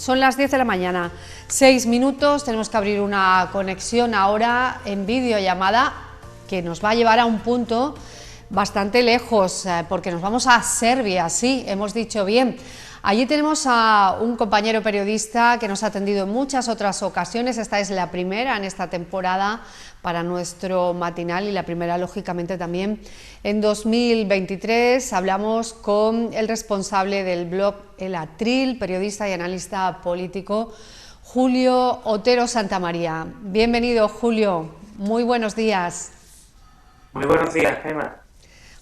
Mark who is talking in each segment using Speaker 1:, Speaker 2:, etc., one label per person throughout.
Speaker 1: Son las 10 de la mañana, 6 minutos, tenemos que abrir una conexión ahora en videollamada que nos va a llevar a un punto bastante lejos, porque nos vamos a Serbia, sí, hemos dicho bien. Allí tenemos a un compañero periodista que nos ha atendido en muchas otras ocasiones. Esta es la primera en esta temporada para nuestro matinal y la primera, lógicamente, también en 2023. Hablamos con el responsable del blog El Atril, periodista y analista político, Julio Otero Santamaría. Bienvenido, Julio. Muy buenos días.
Speaker 2: Muy buenos días, Gemma.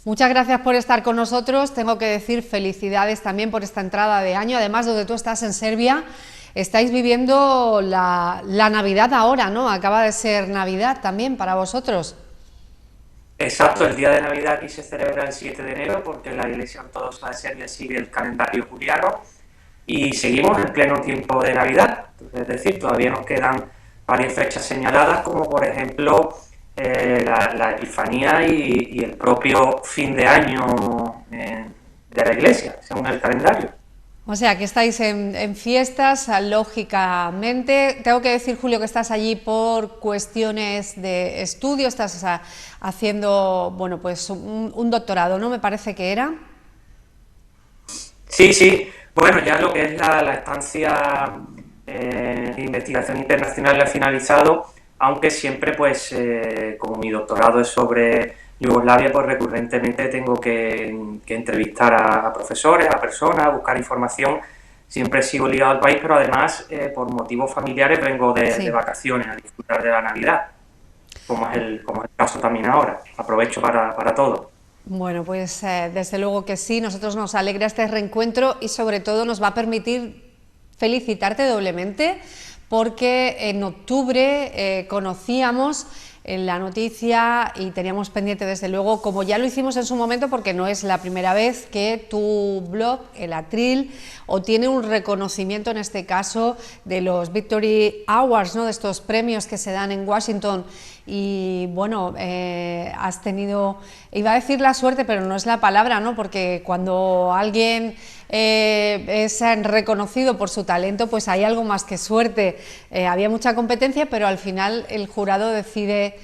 Speaker 1: Muchas gracias por estar con nosotros. Tengo que decir felicidades también por esta entrada de año. Además, donde tú estás en Serbia, estáis viviendo la Navidad ahora, ¿no? Acaba de ser Navidad también para vosotros.
Speaker 2: Exacto, el día de Navidad aquí se celebra el 7 de enero porque la Iglesia Ortodoxa de Serbia sigue el calendario juliano y seguimos en pleno tiempo de Navidad. Es decir, todavía nos quedan varias fechas señaladas, como por ejemplo la Epifanía y el propio fin de año de la Iglesia, según el calendario.
Speaker 1: O sea, que estáis en fiestas, lógicamente. Tengo que decir, Julio, que estás allí por cuestiones de estudio, estás haciendo, bueno, pues un doctorado, ¿no? Me parece que era.
Speaker 2: Sí. Bueno, ya lo que es la estancia de investigación internacional la he finalizado, aunque siempre, pues, como mi doctorado es sobre Yugoslavia, pues recurrentemente tengo que entrevistar a profesores, a personas, a buscar información. Siempre sigo ligado al país, pero además, por motivos familiares, vengo de vacaciones a disfrutar de la Navidad, como es el caso también ahora. Aprovecho para todo.
Speaker 1: Bueno, pues desde luego que sí, nosotros nos alegra este reencuentro y sobre todo nos va a permitir felicitarte doblemente, porque en octubre conocíamos la noticia y teníamos pendiente, desde luego, como ya lo hicimos en su momento, porque no es la primera vez que tu blog, El Atril, obtiene un reconocimiento, en este caso, de los Victory Awards, ¿no?, de estos premios que se dan en Washington. Y bueno, has tenido, iba a decir la suerte, pero no es la palabra, ¿no?, porque cuando alguien es reconocido por su talento, pues hay algo más que suerte. Había mucha competencia, pero al final el jurado decide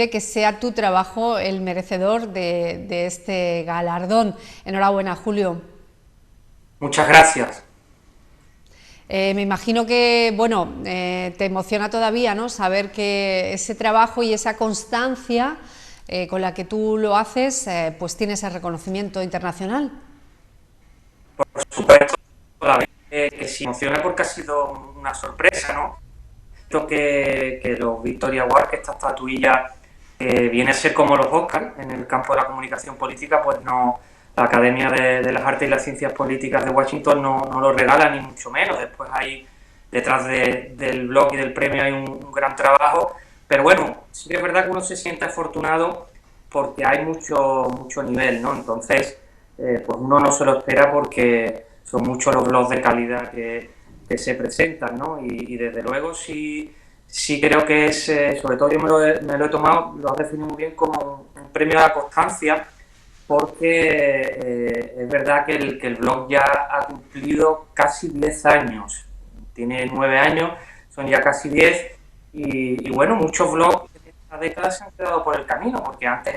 Speaker 1: que sea tu trabajo el merecedor de este galardón. Enhorabuena, Julio.
Speaker 2: Muchas gracias.
Speaker 1: Me imagino que, bueno, te emociona todavía, ¿no?, saber que ese trabajo y esa constancia con la que tú lo haces, pues tiene ese reconocimiento internacional.
Speaker 2: Por supuesto, la verdad que sí emociona porque ha sido una sorpresa, ¿no? Creo que los Victory Awards, que esta estatuilla viene a ser como los Oscars en el campo de la comunicación política, pues no, la Academia de las Artes y las Ciencias Políticas de Washington no lo regala, ni mucho menos. Después hay, detrás del blog y del premio, hay un gran trabajo, pero bueno, sí que es verdad que uno se siente afortunado porque hay mucho nivel, ¿no? Entonces, pues uno no se lo espera porque son muchos los blogs de calidad que se presentan, ¿no? Y desde luego sí creo que es, sobre todo yo me lo he tomado, lo has definido muy bien, como un premio a la constancia, porque es verdad que el blog ya ha cumplido casi 10 años, tiene 9 años, son ya casi 10, y bueno, muchos blogs de esta década se han quedado por el camino, porque antes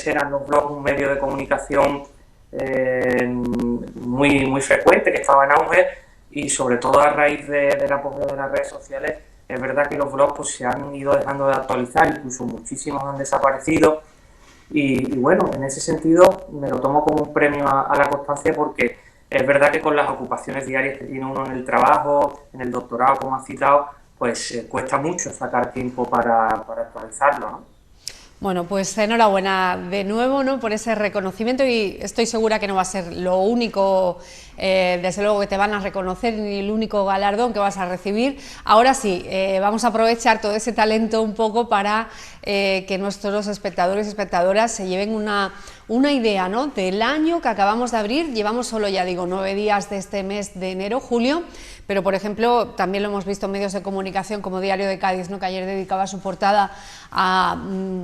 Speaker 2: eran los blogs un medio de comunicación muy frecuente, que estaba en auge, y sobre todo a raíz del apogeo de las redes sociales, es verdad que los blogs pues se han ido dejando de actualizar, incluso muchísimos han desaparecido, y bueno, en ese sentido me lo tomo como un premio a la constancia, porque es verdad que con las ocupaciones diarias que tiene uno en el trabajo, en el doctorado, como has citado, pues cuesta mucho sacar tiempo para actualizarlo, ¿no?
Speaker 1: Bueno, pues enhorabuena de nuevo, ¿no?, por ese reconocimiento, y estoy segura que no va a ser lo único, desde luego, que te van a reconocer, ni el único galardón que vas a recibir. Ahora sí, vamos a aprovechar todo ese talento un poco para que nuestros espectadores y espectadoras se lleven una idea, ¿no?, del año que acabamos de abrir. Llevamos solo, ya digo, 9 días de este mes de enero, Julio, pero por ejemplo también lo hemos visto en medios de comunicación como Diario de Cádiz, ¿no?, que ayer dedicaba su portada a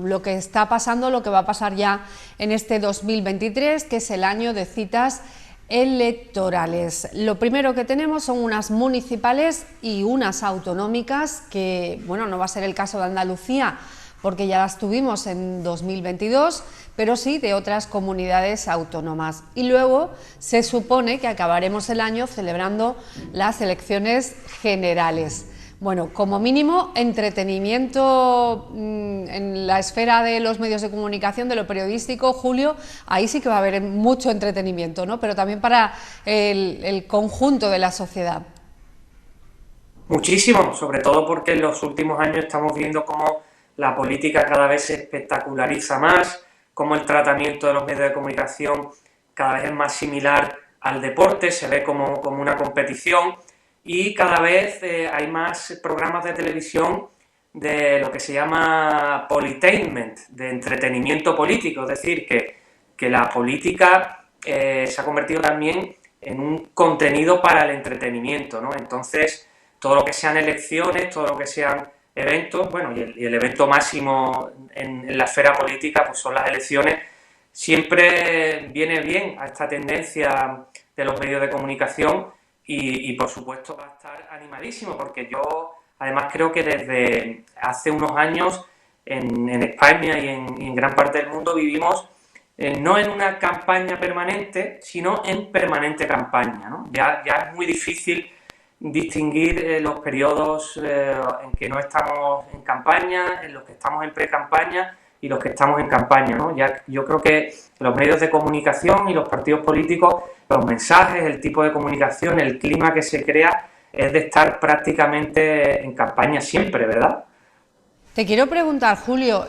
Speaker 1: lo que está pasando, lo que va a pasar ya en este 2023, que es el año de citas electorales. Lo primero que tenemos son unas municipales y unas autonómicas, que, bueno, no va a ser el caso de Andalucía, porque ya las tuvimos en 2022, pero sí de otras comunidades autónomas. Y luego se supone que acabaremos el año celebrando las elecciones generales. Bueno, como mínimo, entretenimiento en la esfera de los medios de comunicación, de lo periodístico, Julio, ahí sí que va a haber mucho entretenimiento, ¿no? Pero también para el conjunto de la sociedad.
Speaker 2: Muchísimo, sobre todo porque en los últimos años estamos viendo cómo la política cada vez se espectaculariza más, cómo el tratamiento de los medios de comunicación cada vez es más similar al deporte, se ve como una competición, y cada vez hay más programas de televisión de lo que se llama politainment, de entretenimiento político, es decir, que la política se ha convertido también en un contenido para el entretenimiento, ¿no? Entonces, todo lo que sean elecciones, todo lo que sean eventos, bueno, y el evento máximo en la esfera política pues son las elecciones, siempre viene bien a esta tendencia de los medios de comunicación y por supuesto va a estar animadísimo, porque yo además creo que desde hace unos años en España y en gran parte del mundo vivimos no en una campaña permanente, sino en permanente campaña, ¿no? Ya es muy difícil distinguir los periodos en que no estamos en campaña, en los que estamos en pre-campaña y los que estamos en campaña, ¿no? Ya, yo creo que los medios de comunicación y los partidos políticos, los mensajes, el tipo de comunicación, el clima que se crea es de estar prácticamente en campaña siempre, ¿verdad?
Speaker 1: Te quiero preguntar, Julio,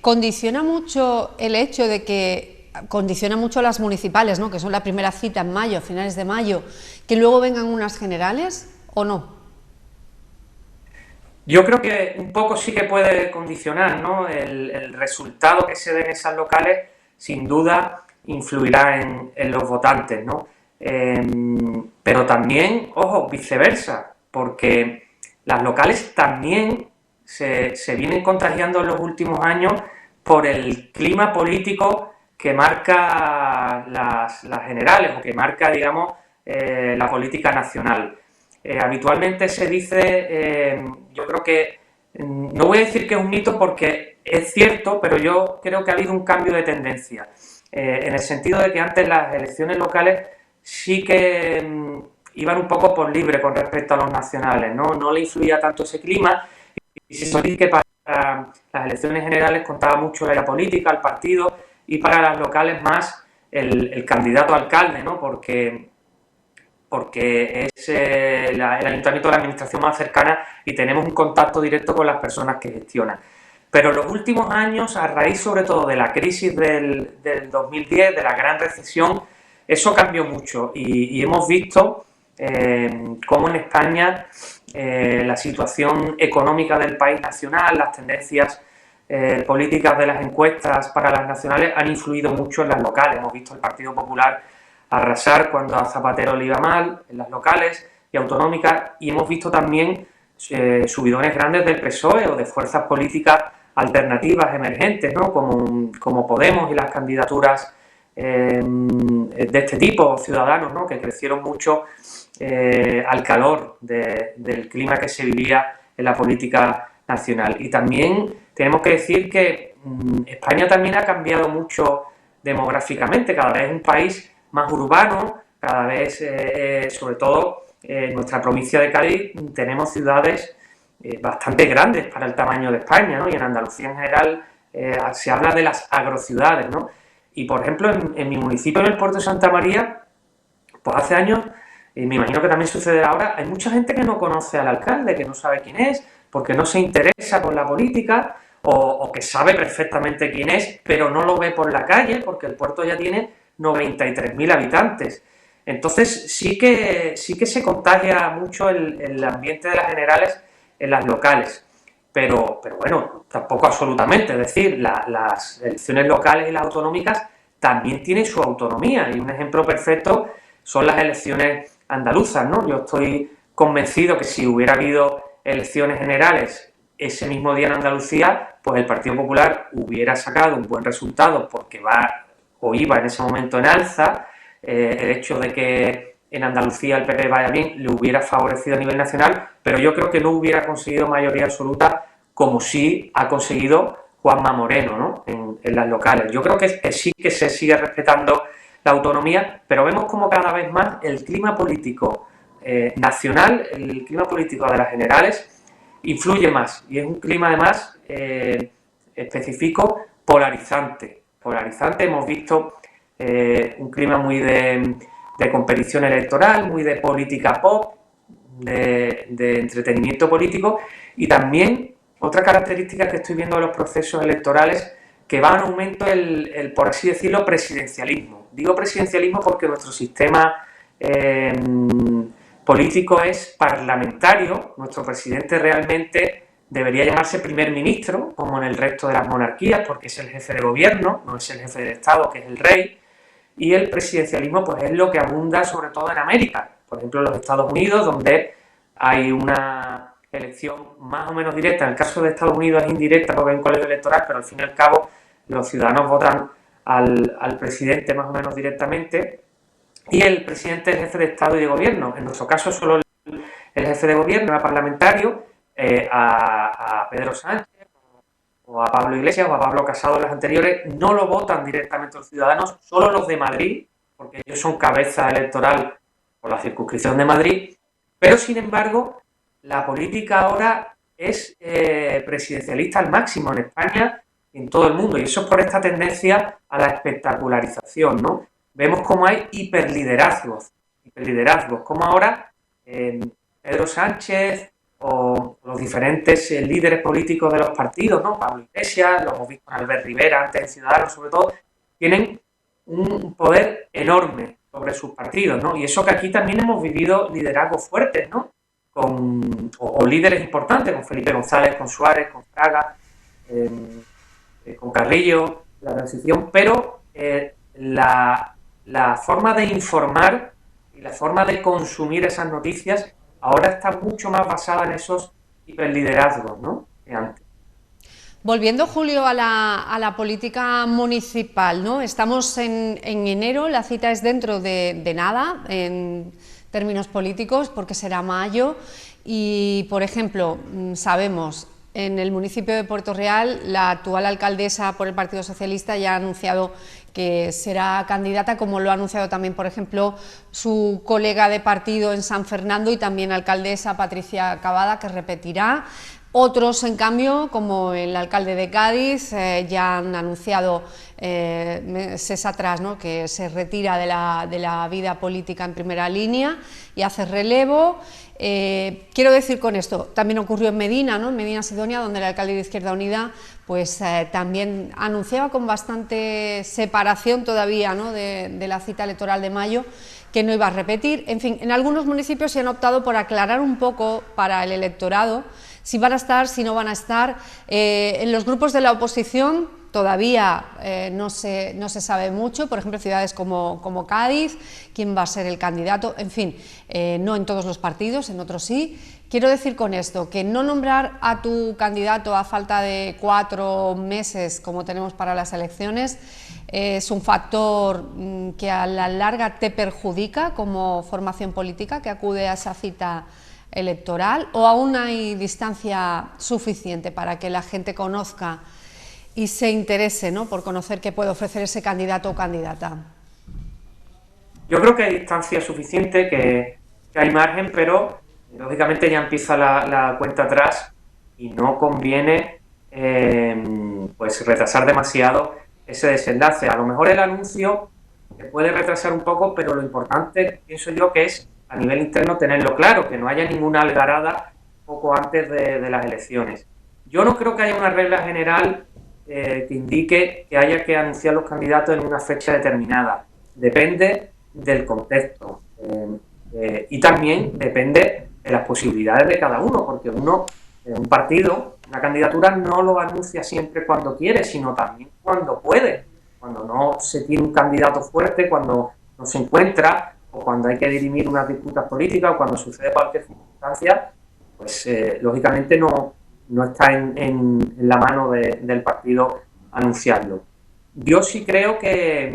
Speaker 1: ¿condiciona mucho el hecho de que condiciona mucho las municipales, ¿no?, que son la primera cita en mayo, a finales de mayo, que luego vengan unas generales o no?
Speaker 2: Yo creo que un poco sí que puede condicionar, ¿no? El resultado que se dé en esas locales, sin duda, influirá en los votantes, ¿no? Pero también, ojo, viceversa, porque las locales también se vienen contagiando en los últimos años por el clima político que marca las generales, o que marca, digamos, la política nacional. Habitualmente se dice, yo creo que, no voy a decir que es un mito porque es cierto, pero yo creo que ha habido un cambio de tendencia, en el sentido de que antes las elecciones locales sí que iban un poco por libre con respecto a los nacionales, no le influía tanto ese clima, y se suele decir que para las elecciones generales contaba mucho la política, el partido, y para las locales más el candidato a alcalde, ¿no? Porque es el ayuntamiento la administración más cercana y tenemos un contacto directo con las personas que gestionan. Pero en los últimos años, a raíz sobre todo de la crisis del 2010, de la gran recesión, eso cambió mucho y hemos visto cómo en España la situación económica del país nacional, las tendencias políticas de las encuestas para las nacionales han influido mucho en las locales. Hemos visto el Partido Popular arrasar cuando a Zapatero le iba mal en las locales y autonómicas, y hemos visto también subidones grandes del PSOE o de fuerzas políticas alternativas emergentes, ¿no? como Podemos y las candidaturas de este tipo, Ciudadanos, ¿no? Que crecieron mucho al calor del clima que se vivía en la política nacional. Y también tenemos que decir que España también ha cambiado mucho demográficamente, cada vez es un país más urbano, cada vez, sobre todo en nuestra provincia de Cádiz, tenemos ciudades bastante grandes para el tamaño de España, ¿no? Y en Andalucía en general se habla de las agrociudades, ¿no? Y por ejemplo, en mi municipio, en el Puerto de Santa María, pues hace años, y me imagino que también sucede ahora, hay mucha gente que no conoce al alcalde, que no sabe quién es, porque no se interesa por la política, o que sabe perfectamente quién es, pero no lo ve por la calle, porque el puerto ya tiene 93.000 habitantes. Entonces sí que se contagia mucho el ambiente de las generales en las locales, pero bueno, tampoco absolutamente, es decir, las elecciones locales y las autonómicas también tienen su autonomía, y un ejemplo perfecto son las elecciones andaluzas, ¿no? Yo estoy convencido que si hubiera habido elecciones generales ese mismo día en Andalucía, pues el Partido Popular hubiera sacado un buen resultado porque va o iba en ese momento en alza, el hecho de que en Andalucía el PP vaya bien le hubiera favorecido a nivel nacional, pero yo creo que no hubiera conseguido mayoría absoluta como sí ha conseguido Juanma Moreno, ¿no? en las locales. Yo creo que sí que se sigue respetando la autonomía, pero vemos como cada vez más el clima político nacional, el clima político de las generales, influye más, y es un clima además específico polarizante. Hemos visto un clima muy de competición electoral, muy de política pop, de entretenimiento político, y también otra característica que estoy viendo de los procesos electorales, que va en aumento por así decirlo, presidencialismo. Digo presidencialismo porque nuestro sistema político es parlamentario. Nuestro presidente realmente debería llamarse primer ministro, como en el resto de las monarquías, porque es el jefe de gobierno, no es el jefe de Estado, que es el rey. Y el presidencialismo pues es lo que abunda sobre todo en América, por ejemplo en los Estados Unidos, donde hay una elección más o menos directa. En el caso de Estados Unidos es indirecta porque hay un colegio electoral, pero al fin y al cabo los ciudadanos votan al presidente más o menos directamente, y el presidente es jefe de Estado y de gobierno. En nuestro caso solo el jefe de gobierno era parlamentario, a Pedro Sánchez o a Pablo Iglesias o a Pablo Casado, las anteriores, no lo votan directamente los ciudadanos, solo los de Madrid, porque ellos son cabeza electoral por la circunscripción de Madrid, pero sin embargo la política ahora es presidencialista al máximo en España y en todo el mundo, y eso es por esta tendencia a la espectacularización, ¿no? Vemos cómo hay hiperliderazgos, como ahora Pedro Sánchez o los diferentes líderes políticos de los partidos, ¿no? Pablo Iglesias, lo hemos visto con Albert Rivera, antes en Ciudadanos sobre todo, tienen un poder enorme sobre sus partidos, ¿no? Y eso que aquí también hemos vivido liderazgos fuertes, ¿no? O líderes importantes, con Felipe González, con Suárez, con Fraga, con Carrillo, la transición, pero la forma de informar y la forma de consumir esas noticias ahora está mucho más basada en esos hiperliderazgos, ¿no? Que antes.
Speaker 1: Volviendo, Julio, a la política municipal, ¿no? Estamos en enero, la cita es dentro de nada, en términos políticos, porque será mayo, y, por ejemplo, sabemos, en el municipio de Puerto Real, la actual alcaldesa por el Partido Socialista ya ha anunciado que será candidata, como lo ha anunciado también, por ejemplo, su colega de partido en San Fernando y también alcaldesa Patricia Cavada, que repetirá. Otros, en cambio, como el alcalde de Cádiz, ya han anunciado meses atrás, ¿no?, que se retira de la vida política en primera línea y hace relevo. Quiero decir con esto, también ocurrió en Medina, ¿no?, en Medina Sidonia, donde el alcalde de Izquierda Unida pues también anunciaba con bastante separación todavía, ¿no?, de la cita electoral de mayo, que no iba a repetir. En fin, en algunos municipios se han optado por aclarar un poco para el electorado si van a estar, si no van a estar. En los grupos de la oposición todavía no se sabe mucho, por ejemplo, ciudades como Cádiz, quién va a ser el candidato, en fin, no en todos los partidos, en otros sí. Quiero decir con esto que no nombrar a tu candidato a falta de 4 meses, como tenemos para las elecciones, es un factor que a la larga te perjudica como formación política que acude a esa cita electoral, o aún hay distancia suficiente para que la gente conozca y se interese, ¿no?, por conocer qué puede ofrecer ese candidato o candidata?
Speaker 2: Yo creo que hay distancia suficiente, que hay margen, pero lógicamente ya empieza la cuenta atrás y no conviene pues retrasar demasiado ese desenlace. A lo mejor el anuncio se puede retrasar un poco, pero lo importante, pienso yo, que es a nivel interno tenerlo claro, que no haya ninguna algarada poco antes de las elecciones. Yo no creo que haya una regla general que indique que haya que anunciar los candidatos en una fecha determinada. Depende del contexto y también depende de las posibilidades de cada uno, porque un partido, una candidatura no lo anuncia siempre cuando quiere, sino también cuando puede, cuando no se tiene un candidato fuerte, cuando no se encuentra, o cuando hay que dirimir unas disputas políticas, o cuando sucede cualquier circunstancia, pues lógicamente no está en la mano del partido anunciarlo. Yo sí creo que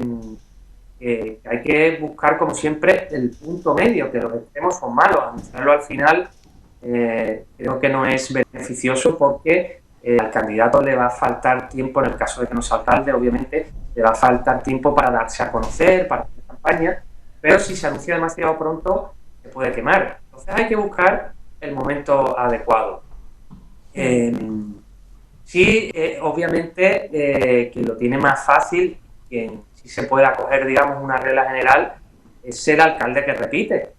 Speaker 2: que hay que buscar, como siempre, el punto medio, que los extremos son malos. Anunciarlo al final creo que no es beneficioso porque al candidato le va a faltar tiempo, en el caso de que no sea alcalde, obviamente, le va a faltar tiempo para darse a conocer, para hacer campaña, pero si se anuncia demasiado pronto, se puede quemar. Entonces hay que buscar el momento adecuado. Sí, obviamente que lo tiene más fácil, quien sí se puede acoger, digamos, una regla general, es el alcalde que repite.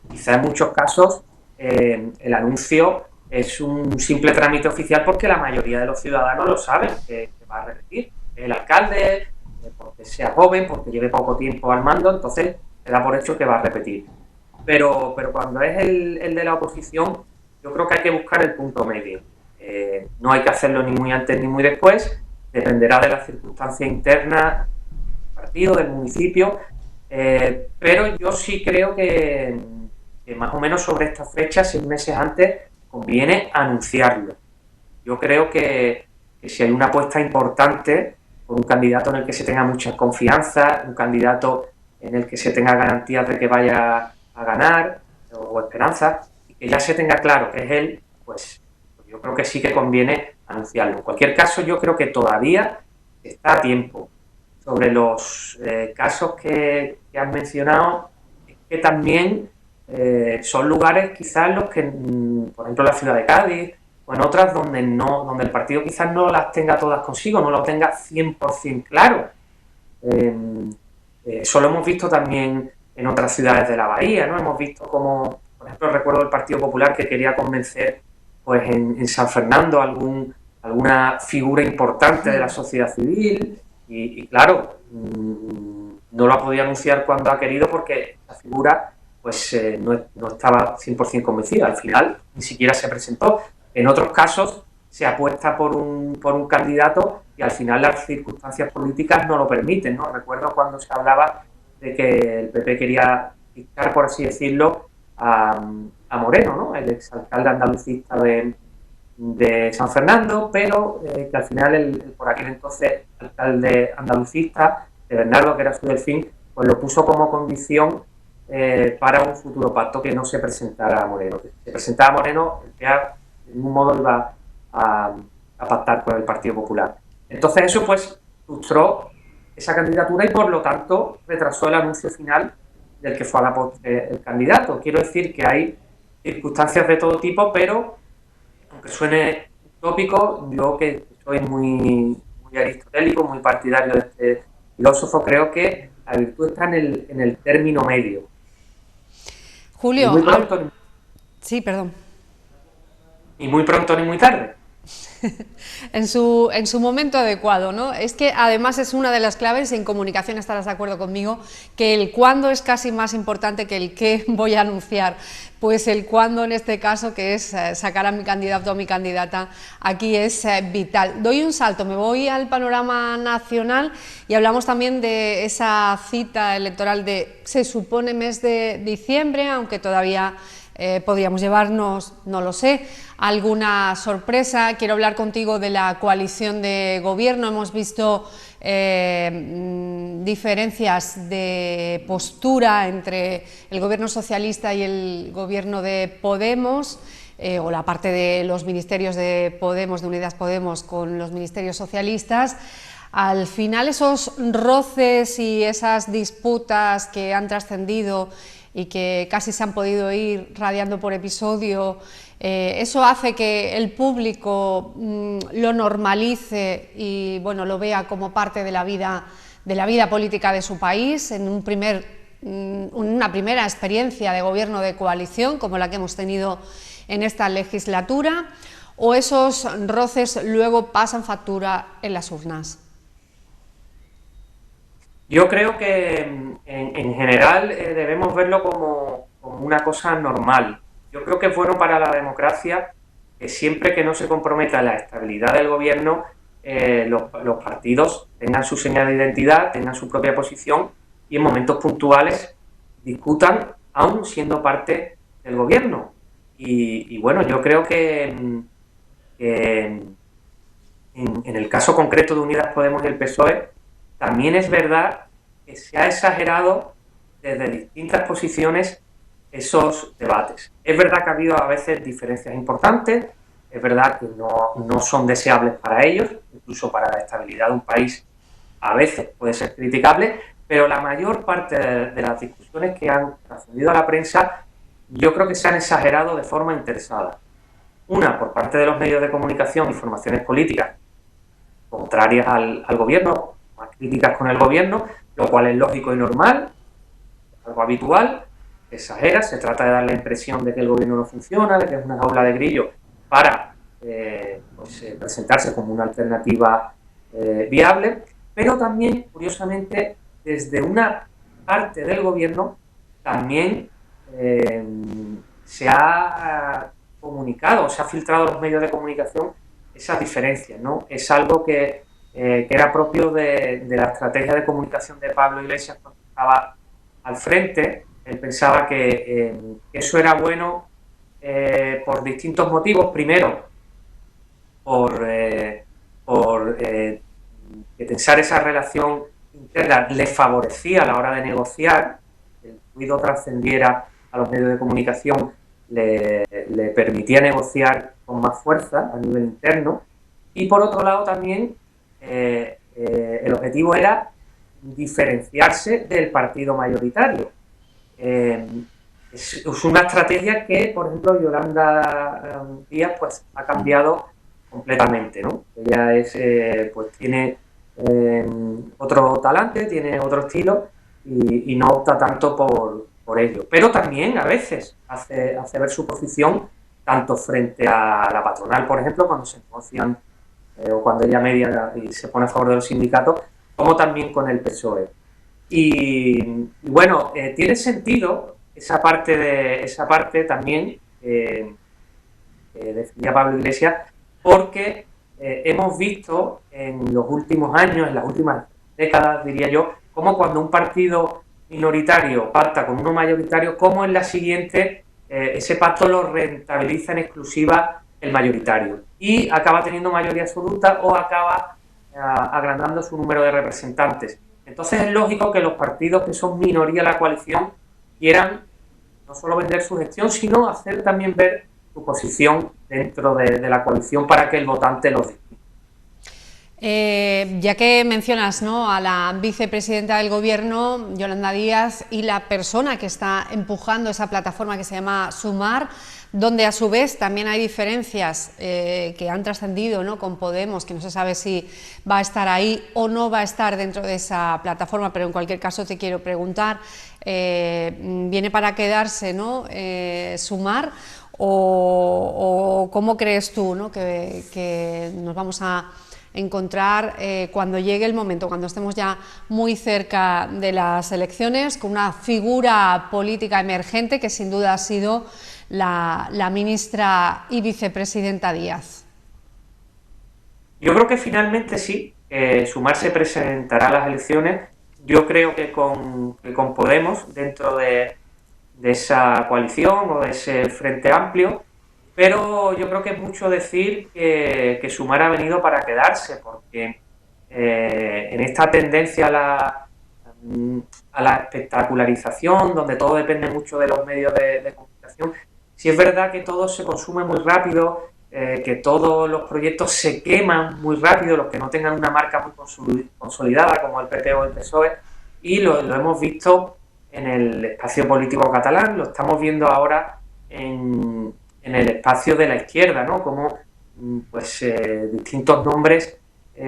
Speaker 2: Quizá en muchos casos el anuncio es un simple trámite oficial porque la mayoría de los ciudadanos lo saben que va a repetir. El alcalde, porque sea joven, porque lleve poco tiempo al mando, entonces se da por hecho que va a repetir. Pero cuando es el de la oposición, yo creo que hay que buscar el punto medio. No hay que hacerlo ni muy antes ni muy después, dependerá de las circunstancias internas del partido, del municipio, pero yo sí creo que más o menos sobre estas fechas, 6 meses antes, conviene anunciarlo. Yo creo que si hay una apuesta importante por un candidato en el que se tenga mucha confianza, un candidato en el que se tenga garantías de que vaya a ganar o esperanza, y que ya se tenga claro que es él, pues yo creo que sí que conviene anunciarlo. En cualquier caso, yo creo que todavía está a tiempo. Sobre los casos que has mencionado, es que también son lugares quizás los que, por ejemplo, la ciudad de Cádiz o en otras donde donde el partido quizás no las tenga todas consigo, no lo tenga 100% claro. Eso lo hemos visto también en otras ciudades de la Bahía, ¿no? Hemos visto como, por ejemplo, recuerdo el Partido Popular que quería convencer pues en San Fernando alguna figura importante de la sociedad civil y claro, no lo ha podido anunciar cuando ha querido porque la figura pues no estaba 100% convencida. Al final ni siquiera se presentó. En otros casos se apuesta por un candidato y al final las circunstancias políticas no lo permiten, ¿no? Recuerdo cuando se hablaba de que el PP quería dictar, por así decirlo, a Moreno, ¿no? El exalcalde andalucista de San Fernando, pero que al final por aquel entonces alcalde andalucista de Bernardo, que era su delfín, pues lo puso como condición para un futuro pacto que no se presentara a Moreno. Que se presentara a Moreno, ya de ningún modo iba a pactar con el Partido Popular. Entonces eso pues frustró esa candidatura y por lo tanto retrasó el anuncio final del que fue a la postre el candidato. Quiero decir que hay circunstancias de todo tipo, pero aunque suene utópico, yo que soy muy aristotélico, muy partidario de este filósofo, creo que la virtud está en el término medio. Ni
Speaker 1: Julio,
Speaker 2: muy pronto,
Speaker 1: sí, perdón.
Speaker 2: ni muy pronto ni muy tarde.
Speaker 1: En su momento adecuado, ¿no? Es que además es una de las claves, en comunicación estarás de acuerdo conmigo, que el cuándo es casi más importante que el qué voy a anunciar. Pues el cuándo en este caso, que es sacar a mi candidato o a mi candidata, aquí es vital. Doy un salto, me voy al panorama nacional y hablamos también de esa cita electoral de, se supone, mes de diciembre, aunque todavía podríamos llevarnos, no lo sé, alguna sorpresa. Quiero hablar contigo de la coalición de gobierno. Hemos visto diferencias de postura entre el gobierno socialista y el gobierno de Podemos, o la parte de los ministerios de Podemos, de Unidas Podemos, con los ministerios socialistas. Al final esos roces y esas disputas que han trascendido y que casi se han podido ir radiando por episodio, eso hace que el público lo normalice y bueno, lo vea como parte de la vida política de su país, en una primera experiencia de gobierno de coalición como la que hemos tenido en esta legislatura, o esos roces luego pasan factura en las urnas.
Speaker 2: Yo creo que en general debemos verlo como una cosa normal. Yo creo que es bueno para la democracia que siempre que no se comprometa la estabilidad del gobierno, los partidos tengan su señal de identidad, tengan su propia posición y en momentos puntuales discutan, aún siendo parte del gobierno. Y bueno, yo creo que en el caso concreto de Unidas Podemos y el PSOE, también es verdad que se ha exagerado desde distintas posiciones esos debates. Es verdad que ha habido a veces diferencias importantes, es verdad que no son deseables para ellos, incluso para la estabilidad de un país a veces puede ser criticable, pero la mayor parte de las discusiones que han trascendido a la prensa yo creo que se han exagerado de forma interesada. Una, por parte de los medios de comunicación y formaciones políticas contrarias al gobierno, más críticas con el gobierno, lo cual es lógico y normal, algo habitual, se exagera, se trata de dar la impresión de que el gobierno no funciona, de que es una jaula de grillos para presentarse como una alternativa viable, pero también, curiosamente, desde una parte del gobierno también se ha comunicado, se ha filtrado a los medios de comunicación esas diferencias, ¿no? Es algo que era propio de la estrategia de comunicación de Pablo Iglesias cuando estaba al frente. Él pensaba que eso era bueno por distintos motivos. Primero, por que pensar esa relación interna le favorecía a la hora de negociar, el ruido trascendiera a los medios de comunicación, le permitía negociar con más fuerza a nivel interno, y por otro lado también el objetivo era diferenciarse del partido mayoritario. Es una estrategia que, por ejemplo, Yolanda Díaz pues ha cambiado completamente, ¿no? Ella pues tiene otro talante, tiene otro estilo y no opta tanto por ello. Pero también a veces hace ver su posición tanto frente a la patronal, por ejemplo, cuando se negocian o cuando ella media y se pone a favor de los sindicatos, como también con el PSOE. Y bueno, tiene sentido esa parte también decía Pablo Iglesias, porque hemos visto en los últimos años, en las últimas décadas, diría yo, como cuando un partido minoritario pacta con uno mayoritario, como en la siguiente ese pacto lo rentabiliza en exclusiva el mayoritario y acaba teniendo mayoría absoluta o acaba agrandando su número de representantes. Entonces es lógico que los partidos que son minoría en la coalición quieran no solo vender su gestión, sino hacer también ver su posición dentro de la coalición para que el votante lo distinga.
Speaker 1: Ya que mencionas, ¿no?, a la vicepresidenta del Gobierno, Yolanda Díaz, y la persona que está empujando esa plataforma que se llama Sumar, donde a su vez también hay diferencias que han trascendido, ¿no?, con Podemos, que no se sabe si va a estar ahí o no va a estar dentro de esa plataforma, pero en cualquier caso te quiero preguntar, ¿viene para quedarse, ¿no?, Sumar? O ¿cómo crees tú, ¿no?, que nos vamos a encontrar cuando llegue el momento, cuando estemos ya muy cerca de las elecciones, con una figura política emergente que sin duda ha sido la ministra y vicepresidenta Díaz?
Speaker 2: Yo creo que finalmente sí, Sumar se presentará a las elecciones. Yo creo que con Podemos dentro de esa coalición o de ese frente amplio, pero yo creo que es mucho decir que Sumar ha venido para quedarse, porque en esta tendencia a la espectacularización, donde todo depende mucho de los medios de comunicación, sí es verdad que todo se consume muy rápido, que todos los proyectos se queman muy rápido, los que no tengan una marca muy consolidada, como el PP o el PSOE, y lo hemos visto en el espacio político catalán, lo estamos viendo ahora en el espacio de la izquierda, ¿no? Como pues distintos nombres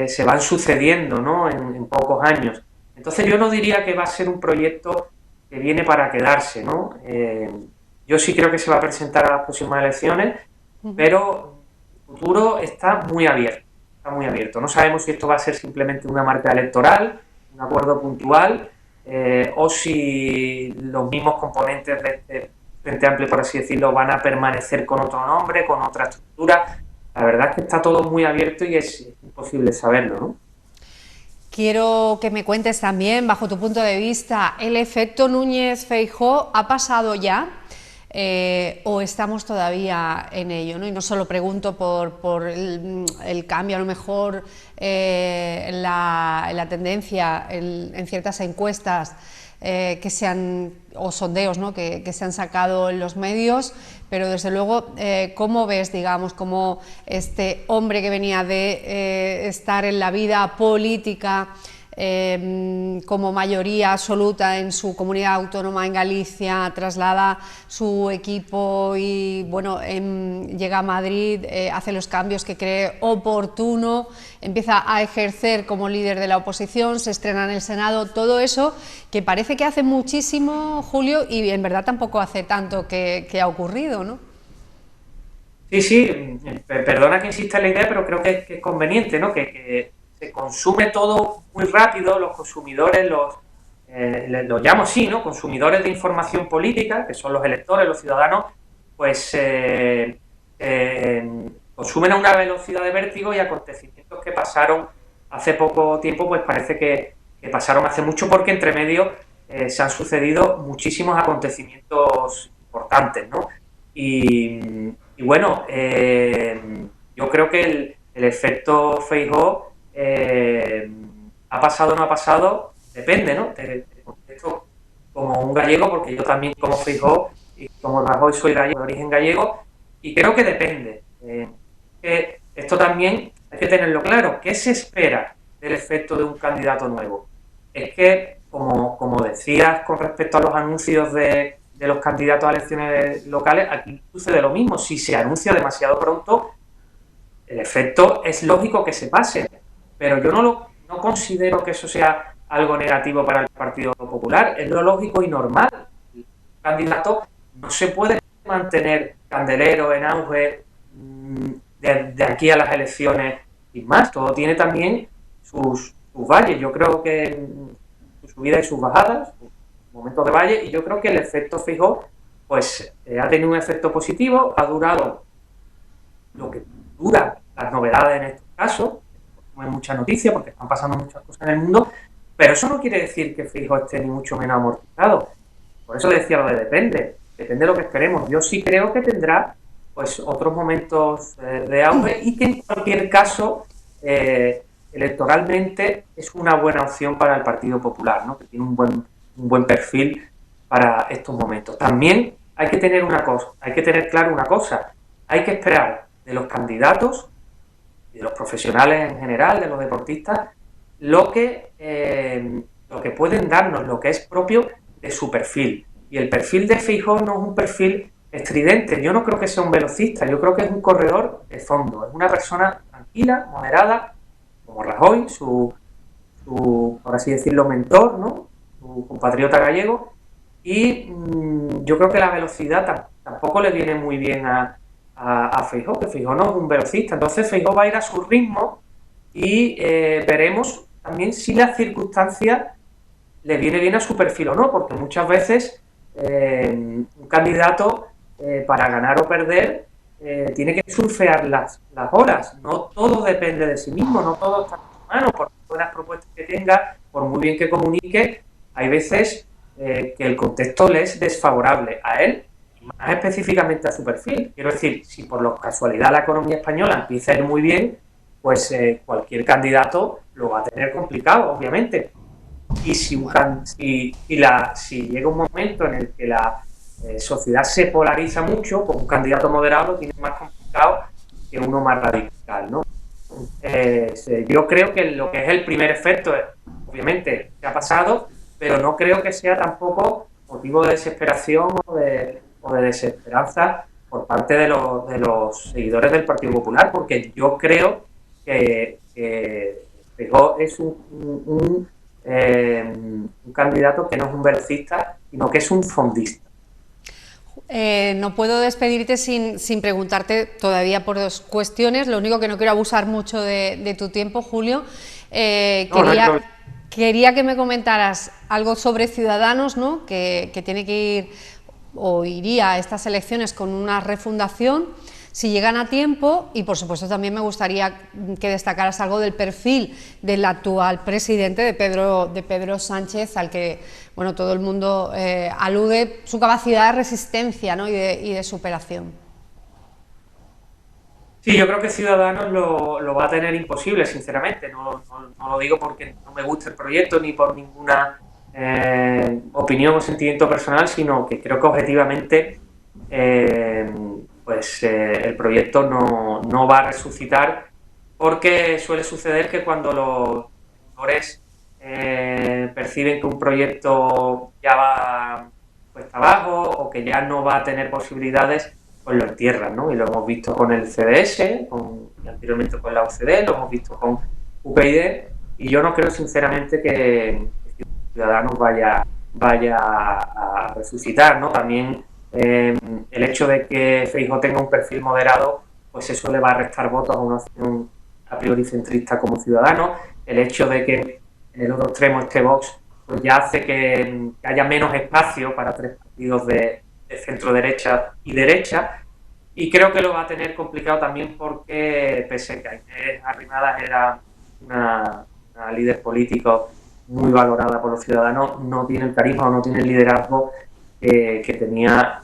Speaker 2: se van sucediendo, ¿no?, en pocos años. Entonces yo no diría que va a ser un proyecto que viene para quedarse, ¿no? Yo sí creo que se va a presentar a las próximas elecciones, pero el futuro está muy abierto. Está muy abierto. No sabemos si esto va a ser simplemente una marca electoral, un acuerdo puntual, o si los mismos componentes de este Frente Amplio, por así decirlo, van a permanecer con otro nombre, con otra estructura. La verdad es que está todo muy abierto y es imposible saberlo, ¿no?
Speaker 1: Quiero que me cuentes también, bajo tu punto de vista, ¿el efecto Núñez Feijóo ha pasado ya? o estamos todavía en ello, ¿no? Y no solo pregunto por el cambio, a lo mejor la tendencia en ciertas encuestas que se han, o sondeos, ¿no? que se han sacado en los medios, pero desde luego, ¿cómo ves, digamos, cómo este hombre que venía de estar en la vida política como mayoría absoluta en su comunidad autónoma en Galicia, traslada su equipo y bueno, llega a Madrid, hace los cambios que cree oportuno, empieza a ejercer como líder de la oposición, se estrena en el Senado, todo eso que parece que hace muchísimo, Julio, y en verdad tampoco hace tanto que ha ocurrido, ¿no?
Speaker 2: Sí, sí, perdona que insista en la idea, pero creo que es conveniente, ¿no? Que se consume todo muy rápido, los consumidores, los llamo así, ¿no? Consumidores de información política, que son los electores, los ciudadanos, pues consumen a una velocidad de vértigo y acontecimientos que pasaron hace poco tiempo, pues parece que pasaron hace mucho porque entre medio se han sucedido muchísimos acontecimientos importantes, ¿no? Y bueno, yo creo que el efecto Feijóo ha pasado o no ha pasado, depende, ¿no? Te contesto como un gallego, porque yo también como Feijóo y como Rajoy soy gallego, de origen gallego, y creo que depende. Que esto también hay que tenerlo claro. ¿Qué se espera del efecto de un candidato nuevo? Es que, como decías con respecto a los anuncios de los candidatos a elecciones locales, aquí sucede lo mismo. Si se anuncia demasiado pronto, el efecto es lógico que se pase, pero yo no considero que eso sea algo negativo para el Partido Popular. Es lo lógico y normal. El candidato no se puede mantener candelero, en auge, de aquí a las elecciones y más. Todo tiene también sus valles. Yo creo que sus subidas y sus bajadas, sus momentos de valle, y yo creo que el efecto Feijóo pues ha tenido un efecto positivo, ha durado lo que dura las novedades en estos casos, no hay mucha noticia porque están pasando muchas cosas en el mundo, pero eso no quiere decir que Feijóo esté ni mucho menos amortizado. Por eso decía lo de depende de lo que esperemos. Yo sí creo que tendrá pues otros momentos de auge y que en cualquier caso electoralmente es una buena opción para el Partido Popular, ¿no? Que tiene un buen perfil para estos momentos. También hay que tener claro una cosa, hay que esperar de los candidatos y de los profesionales en general, de los deportistas, lo que pueden darnos, lo que es propio de su perfil. Y el perfil de Feijóo no es un perfil estridente. Yo no creo que sea un velocista, yo creo que es un corredor de fondo. Es una persona tranquila, moderada, como Rajoy, su por así decirlo, mentor, ¿no? Su compatriota gallego. Y yo creo que la velocidad tampoco le viene muy bien a Feijóo, que Feijóo no es un velocista. Entonces Feijóo va a ir a su ritmo y veremos también si las circunstancias le viene bien a su perfil o no, porque muchas veces un candidato para ganar o perder tiene que surfear las horas. No todo depende de sí mismo, no todo está en su mano, por buenas propuestas que tenga, por muy bien que comunique, hay veces que el contexto le es desfavorable a él y más específicamente a su perfil. Quiero decir, si por casualidad la economía española empieza a ir muy bien, pues cualquier candidato lo va a tener complicado, obviamente. Y si llega un momento en el que la sociedad se polariza mucho, pues un candidato moderado lo tiene más complicado que uno más radical, ¿no? Yo creo que lo que es el primer efecto, obviamente, se ha pasado, pero no creo que sea tampoco motivo de desesperación o de desesperanza por parte de los seguidores del Partido Popular, porque yo creo que Feijóo es un candidato que no es un velocista, sino que es un fondista.
Speaker 1: No puedo despedirte sin preguntarte todavía por dos cuestiones. Lo único que no quiero abusar mucho de tu tiempo, Julio. Quería que me comentaras algo sobre Ciudadanos, ¿no? que tiene que ir o iría a estas elecciones con una refundación. si llegan a tiempo, y por supuesto también me gustaría que destacaras algo del perfil del actual presidente, de Pedro Sánchez, al que bueno, todo el mundo alude su capacidad de resistencia, ¿no? y de superación.
Speaker 2: Sí, yo creo que Ciudadanos lo va a tener imposible, sinceramente. No lo digo porque no me guste el proyecto ni por ninguna opinión o sentimiento personal, sino que creo que objetivamente el proyecto no va a resucitar, porque suele suceder que cuando los sectores perciben que un proyecto ya va cuesta abajo o que ya no va a tener posibilidades, pues lo entierran, ¿no? Y lo hemos visto con el CDS, y anteriormente con la UCD, lo hemos visto con UPyD, y yo no creo sinceramente que Ciudadanos vaya a resucitar, ¿no? También el hecho de que Feijóo tenga un perfil moderado, pues eso le va a restar votos a una opción a priori centrista como Ciudadanos. El hecho de que en el otro extremo esté Vox, pues ya hace que haya menos espacio para tres partidos de centro derecha y derecha, y creo que lo va a tener complicado también porque pese a que Inés Arrimadas era una líder político muy valorada por los ciudadanos, no tiene el carisma o no tiene el liderazgo que tenía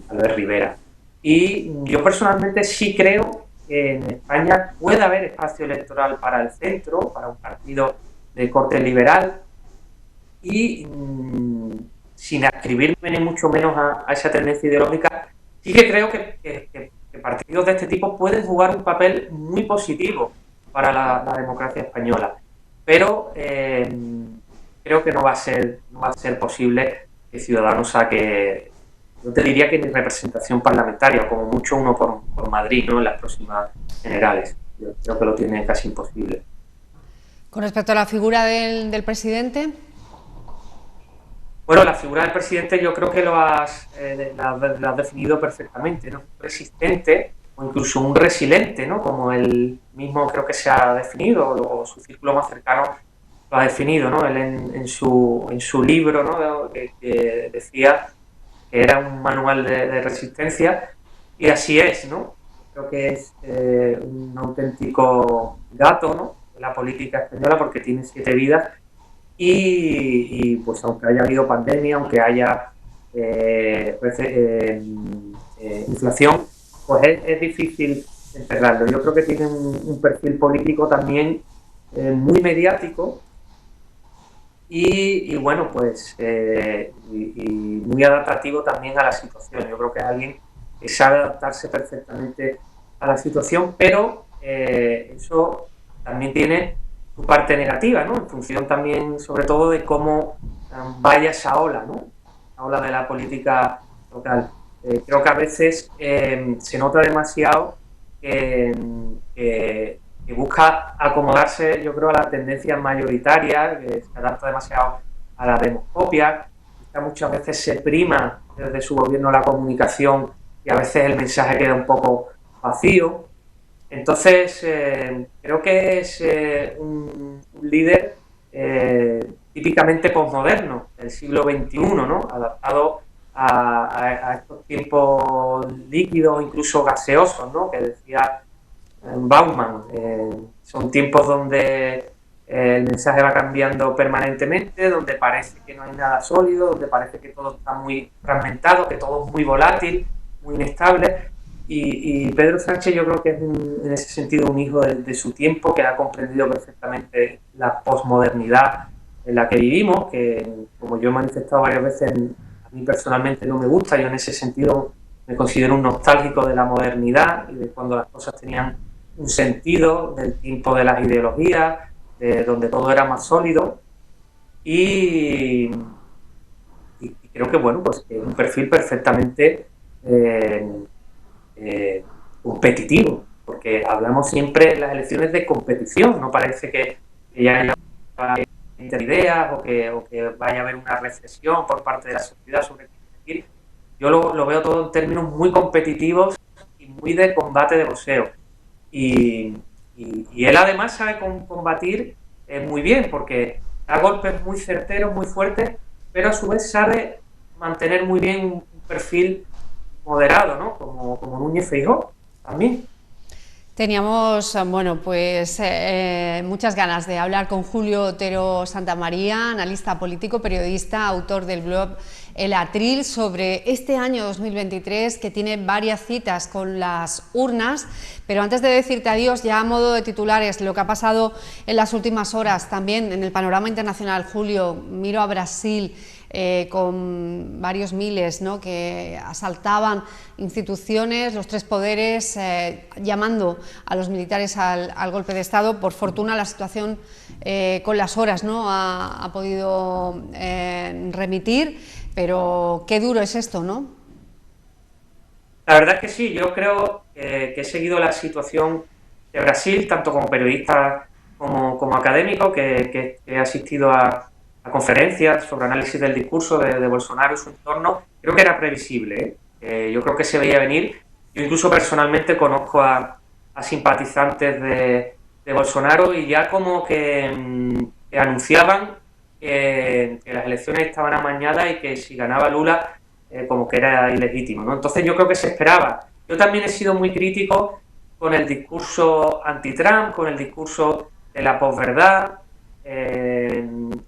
Speaker 2: Albert Rivera. Y yo personalmente sí creo que en España puede haber espacio electoral para el centro, para un partido de corte liberal, y sin adscribirme ni mucho menos a esa tendencia ideológica, sí que creo que partidos de este tipo pueden jugar un papel muy positivo para la democracia española. Pero creo que no va a ser posible que Ciudadanos saque, yo te diría que ni representación parlamentaria, como mucho uno por Madrid, ¿no? En las próximas generales. Yo creo que lo tiene casi imposible.
Speaker 1: Con respecto a la figura del presidente.
Speaker 2: Bueno, la figura del presidente yo creo que la has definido perfectamente, ¿no? Un resistente o incluso un resiliente, ¿no? Como él mismo creo que se ha definido, o su círculo más cercano lo ha definido, ¿no? Él en su libro, ¿no? Que decía que era un manual de resistencia, y así es, ¿no? Creo que es un auténtico gato, ¿no? De la política española, porque tiene 7 vidas. Y pues aunque haya habido pandemia, aunque haya inflación, pues es difícil enterrarlo. Yo creo que tiene un perfil político también muy mediático y bueno, pues y muy adaptativo también a la situación. Yo creo que es alguien que sabe adaptarse perfectamente a la situación, pero eso también tiene su parte negativa, ¿no? En función también, sobre todo, de cómo vaya esa ola, ¿no? La ola de la política local. Creo que a veces se nota demasiado que busca acomodarse, yo creo, a las tendencias mayoritarias, que se adapta demasiado a la demoscopia, que muchas veces se prima desde su gobierno la comunicación y a veces el mensaje queda un poco vacío. Entonces, creo que es un líder típicamente posmoderno del siglo XXI, ¿no? Adaptado a estos tiempos líquidos, incluso gaseosos, ¿no? Que decía Bauman. Son tiempos donde el mensaje va cambiando permanentemente, donde parece que no hay nada sólido, donde parece que todo está muy fragmentado, que todo es muy volátil, muy inestable. Y Pedro Sánchez yo creo que es en ese sentido un hijo de su tiempo, que ha comprendido perfectamente la posmodernidad en la que vivimos, que como yo he manifestado varias veces, a mí personalmente no me gusta. Yo en ese sentido me considero un nostálgico de la modernidad y de cuando las cosas tenían un sentido, del tiempo de las ideologías, de donde todo era más sólido, y creo que bueno, pues es un perfil perfectamente competitivo, porque hablamos siempre en las elecciones de competición. No parece que ya haya ideas o que vaya a haber una recesión por parte de la sociedad sobre qué decir. Yo lo veo todo en términos muy competitivos y muy de combate de boxeo, y él además sabe combatir muy bien, porque da golpes muy certeros, muy fuertes, pero a su vez sabe mantener muy bien un perfil moderado, ¿no? Como Núñez Feijóo. también.
Speaker 1: Teníamos, bueno, pues muchas ganas de hablar con Julio Otero Santamaría, analista político, periodista, autor del blog El Atril, sobre este año 2023, que tiene varias citas con las urnas. Pero antes de decirte adiós, ya a modo de titulares, lo que ha pasado en las últimas horas también en el panorama internacional, Julio, miro a Brasil, con varios miles, ¿no?, que asaltaban instituciones, los tres poderes, llamando a los militares al golpe de Estado. Por fortuna la situación con las horas, ¿no?, ha podido remitir, pero qué duro es esto, ¿no?
Speaker 2: La verdad es que sí, yo creo que he seguido la situación de Brasil, tanto como periodista como académico, que he asistido a conferencias sobre análisis del discurso de Bolsonaro y su entorno. Creo que era previsible, ¿eh? Yo creo que se veía venir. Yo incluso personalmente conozco a simpatizantes de Bolsonaro y ya como que anunciaban que las elecciones estaban amañadas y que si ganaba Lula, como que era ilegítimo, ¿no? Entonces yo creo que se esperaba. Yo también he sido muy crítico con el discurso anti-Trump, con el discurso de la posverdad.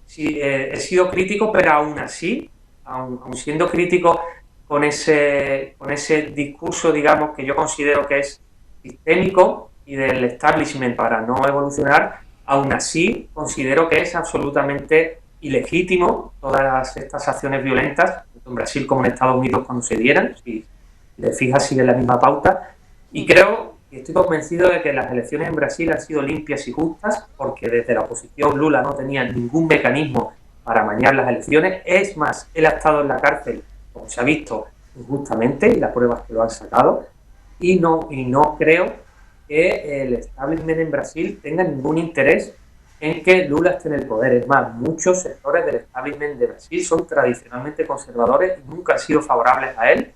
Speaker 2: Sí, he sido crítico, pero aún así, aún siendo crítico con ese discurso, digamos, que yo considero que es sistémico y del establishment para no evolucionar, aún así considero que es absolutamente ilegítimo todas estas acciones violentas, tanto en Brasil como en Estados Unidos cuando se dieran, si te fijas sigue la misma pauta, y creo y estoy convencido de que las elecciones en Brasil han sido limpias y justas, porque desde la oposición Lula no tenía ningún mecanismo para amañar las elecciones. Es más, él ha estado en la cárcel, como se ha visto, injustamente, y las pruebas que lo han sacado, y no creo que el establishment en Brasil tenga ningún interés en que Lula esté en el poder. Es más, muchos sectores del establishment de Brasil son tradicionalmente conservadores y nunca han sido favorables a él.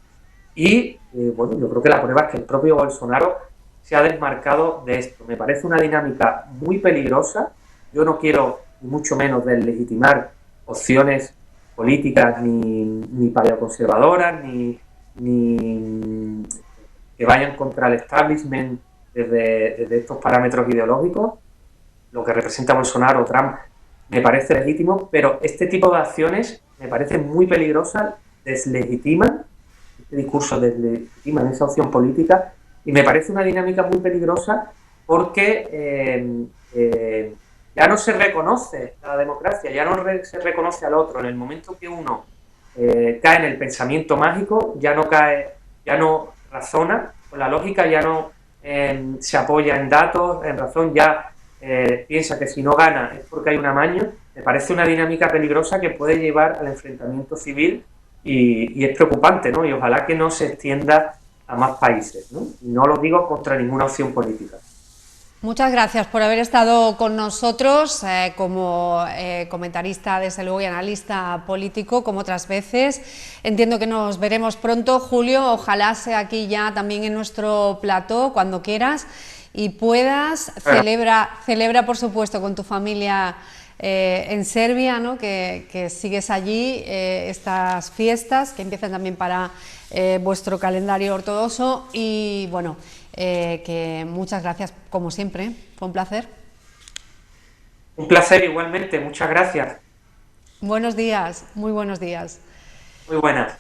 Speaker 2: Y bueno, yo creo que la prueba es que el propio Bolsonaro se ha desmarcado de esto. Me parece una dinámica muy peligrosa. Yo no quiero, ni mucho menos, deslegitimar opciones políticas ni paleoconservadoras, ni que vayan contra el establishment desde estos parámetros ideológicos. Lo que representa Bolsonaro o Trump me parece legítimo, pero este tipo de acciones me parecen muy peligrosas, deslegitiman este discurso, deslegitiman esa opción política, y me parece una dinámica muy peligrosa porque ya no se reconoce la democracia, ya no se reconoce al otro. En el momento que uno cae en el pensamiento mágico, ya no razona con la lógica, ya no se apoya en datos, en razón, ya piensa que si no gana es porque hay un amaño. Me parece una dinámica peligrosa que puede llevar al enfrentamiento civil y es preocupante, ¿no? Y ojalá que no se extienda a más países, ¿no? Y no lo digo contra ninguna opción política.
Speaker 1: Muchas gracias por haber estado con nosotros como comentarista, desde luego, y analista político, como otras veces. Entiendo que nos veremos pronto, Julio. Ojalá sea aquí ya también en nuestro plató, cuando quieras, y puedas. Celebra, por supuesto, con tu familia en Serbia, ¿no?, que sigues allí estas fiestas que empiezan también para vuestro calendario ortodoxo. Y bueno, que muchas gracias como siempre, fue un placer.
Speaker 2: Un placer igualmente, muchas gracias.
Speaker 1: Buenos días, muy buenos días.
Speaker 2: Muy buenas.